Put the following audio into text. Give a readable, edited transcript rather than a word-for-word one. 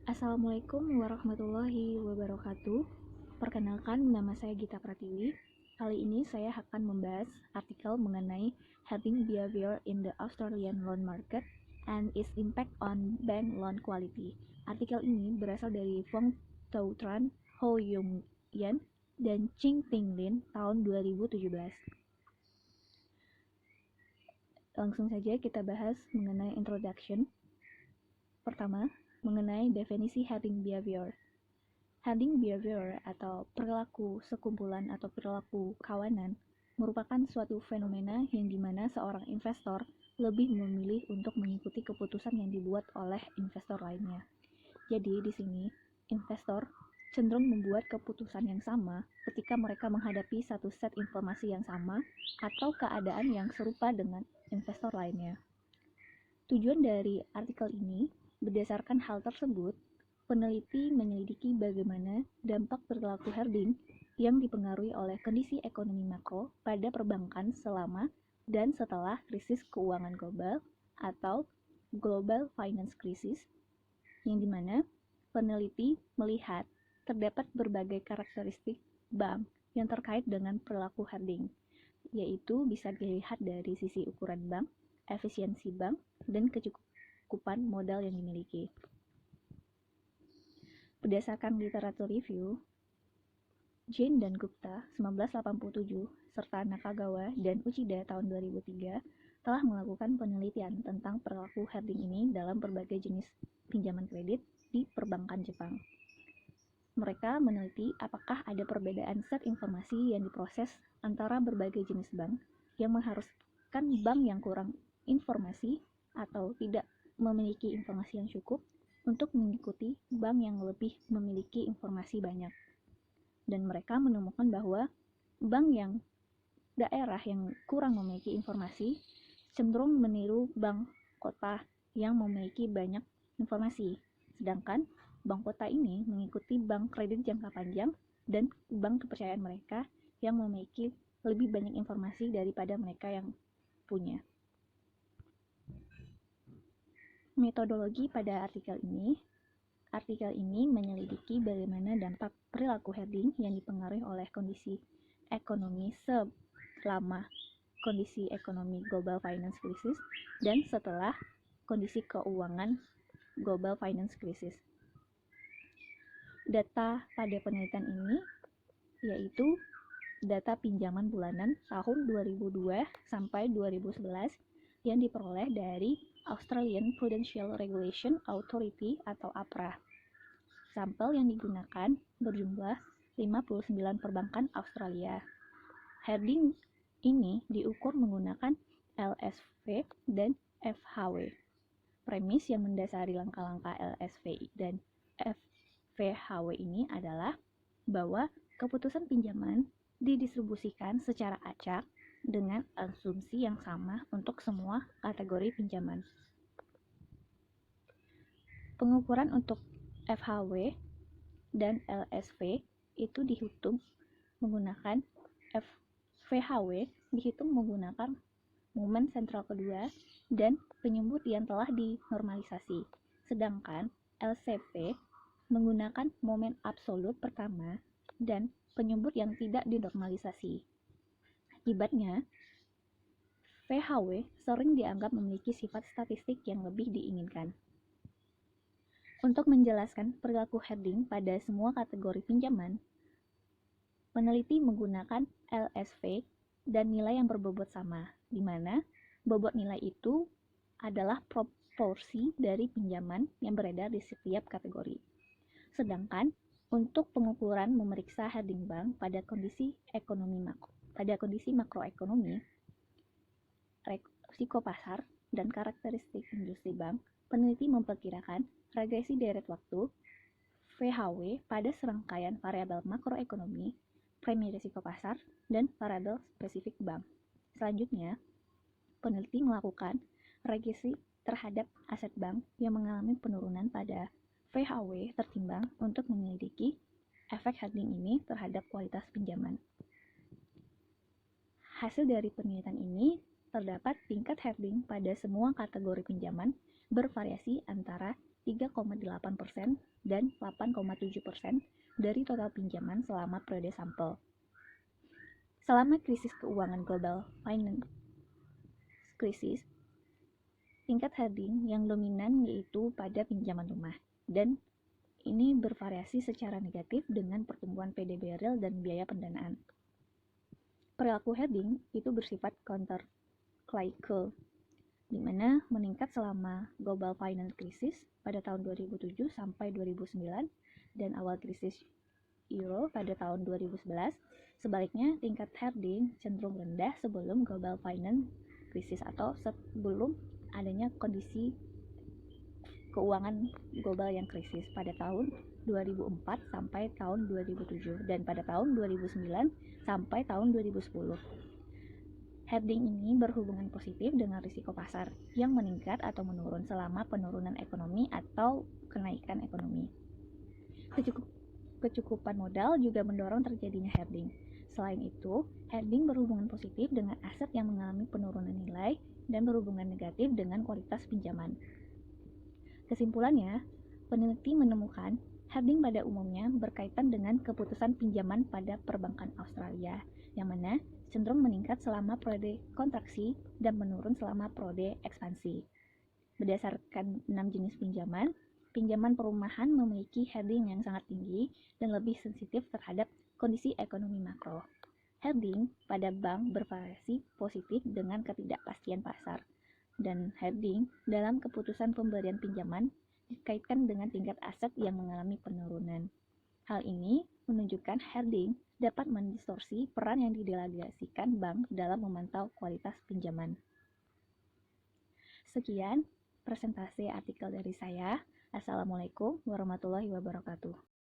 Assalamualaikum warahmatullahi wabarakatuh. Perkenalkan, nama saya Gita Pratiwi. Kali ini saya akan membahas artikel mengenai hedging behavior in the Australian loan market and its impact on bank loan quality. Artikel ini berasal dari Fong Tau Tran, Ho Yung Yan, dan Ching Ting Lin tahun 2017. Langsung saja kita bahas mengenai introduction. Pertama, mengenai definisi hedging behavior. Hedging behavior atau perilaku sekumpulan atau perilaku kawanan merupakan suatu fenomena yang dimana seorang investor lebih memilih untuk mengikuti keputusan yang dibuat oleh investor lainnya. Jadi di sini investor cenderung membuat keputusan yang sama ketika mereka menghadapi satu set informasi yang sama atau keadaan yang serupa dengan investor lainnya. Tujuan dari artikel ini, berdasarkan hal tersebut, peneliti menyelidiki bagaimana dampak perilaku hedging yang dipengaruhi oleh kondisi ekonomi makro pada perbankan selama dan setelah krisis keuangan global atau Global Finance Crisis, yang dimana peneliti melihat terdapat berbagai karakteristik bank yang terkait dengan perilaku hedging, yaitu bisa dilihat dari sisi ukuran bank, efisiensi bank, dan kecukupan modal yang dimiliki. Berdasarkan literatur review, Jain dan Gupta 1987 serta Nakagawa dan Uchida tahun 2003 telah melakukan penelitian tentang perilaku hedging ini dalam berbagai jenis pinjaman kredit di perbankan Jepang. Mereka meneliti apakah ada perbedaan set informasi yang diproses antara berbagai jenis bank yang mengharuskan bank yang kurang informasi atau tidak memiliki informasi yang cukup untuk mengikuti bank yang lebih memiliki informasi banyak. Dan mereka menemukan bahwa bank yang daerah yang kurang memiliki informasi cenderung meniru bank kota yang memiliki banyak informasi. Sedangkan bank kota ini mengikuti bank kredit jangka panjang dan bank kepercayaan mereka yang memiliki lebih banyak informasi daripada mereka yang punya. Metodologi pada artikel ini menyelidiki bagaimana dampak perilaku hedging yang dipengaruhi oleh kondisi ekonomi selama kondisi ekonomi Global Finance Crisis dan setelah kondisi keuangan Global Finance Crisis. Data pada penelitian ini yaitu data pinjaman bulanan tahun 2002 sampai 2011 yang diperoleh dari Australian Prudential Regulation Authority atau APRA. Sampel yang digunakan berjumlah 59 perbankan Australia. Hedging ini diukur menggunakan LSV dan FHW. Premis yang mendasari langkah-langkah LSV dan FHW ini adalah bahwa keputusan pinjaman didistribusikan secara acak dengan asumsi yang sama untuk semua kategori pinjaman. Pengukuran untuk FHW dan LSV itu dihitung menggunakan VHW dihitung menggunakan momen sentral kedua dan penyebut yang telah dinormalisasi. Sedangkan LCV menggunakan momen absolut pertama dan penyebut yang tidak dinormalisasi. Akibatnya, VHW sering dianggap memiliki sifat statistik yang lebih diinginkan. Untuk menjelaskan perilaku hedging pada semua kategori pinjaman, peneliti menggunakan LSV dan nilai yang berbobot sama, di mana bobot nilai itu adalah proporsi dari pinjaman yang beredar di setiap kategori. Sedangkan untuk pengukuran memeriksa hedging bank pada kondisi makroekonomi, risiko pasar, dan karakteristik industri bank, peneliti memperkirakan regresi deret waktu VHW pada serangkaian variabel makroekonomi, premi risiko pasar, dan variabel spesifik bank. Selanjutnya, peneliti melakukan regresi terhadap aset bank yang mengalami penurunan pada VHW tertimbang untuk menyelidiki efek hedging ini terhadap kualitas pinjaman. Hasil dari penelitian ini terdapat tingkat hedging pada semua kategori pinjaman bervariasi antara 3,8% dan 8,7% dari total pinjaman selama periode sampel. Selama krisis keuangan global finance krisis, tingkat harding yang dominan yaitu pada pinjaman rumah, dan ini bervariasi secara negatif dengan pertumbuhan PDB real dan biaya pendanaan. Perilaku harding itu bersifat countercyclical, di mana meningkat selama global finance crisis pada tahun 2007 sampai 2009 dan awal krisis euro pada tahun 2011. Sebaliknya, tingkat harding cenderung rendah sebelum global finance krisis atau sebelum adanya kondisi keuangan global yang krisis pada tahun 2004 sampai tahun 2007 dan pada tahun 2009 sampai tahun 2010. Harding ini berhubungan positif dengan risiko pasar yang meningkat atau menurun selama penurunan ekonomi atau kenaikan ekonomi. Kecukupan modal juga mendorong terjadinya harding. Selain itu, harding berhubungan positif dengan aset yang mengalami penurunan nilai dan berhubungan negatif dengan kualitas pinjaman. Kesimpulannya, peneliti menemukan harding pada umumnya berkaitan dengan keputusan pinjaman pada perbankan Australia, yang mana cenderung meningkat selama periode kontraksi dan menurun selama periode ekspansi. Berdasarkan 6 jenis pinjaman, pinjaman perumahan memiliki harding yang sangat tinggi dan lebih sensitif terhadap kondisi ekonomi makro. Harding pada bank bervariasi positif dengan ketidakpastian pasar, dan harding dalam keputusan pemberian pinjaman dikaitkan dengan tingkat aset yang mengalami penurunan. Hal ini menunjukkan harding dapat mendistorsi peran yang didelegasikan bank dalam memantau kualitas pinjaman. Sekian presentasi artikel dari saya. Assalamualaikum warahmatullahi wabarakatuh.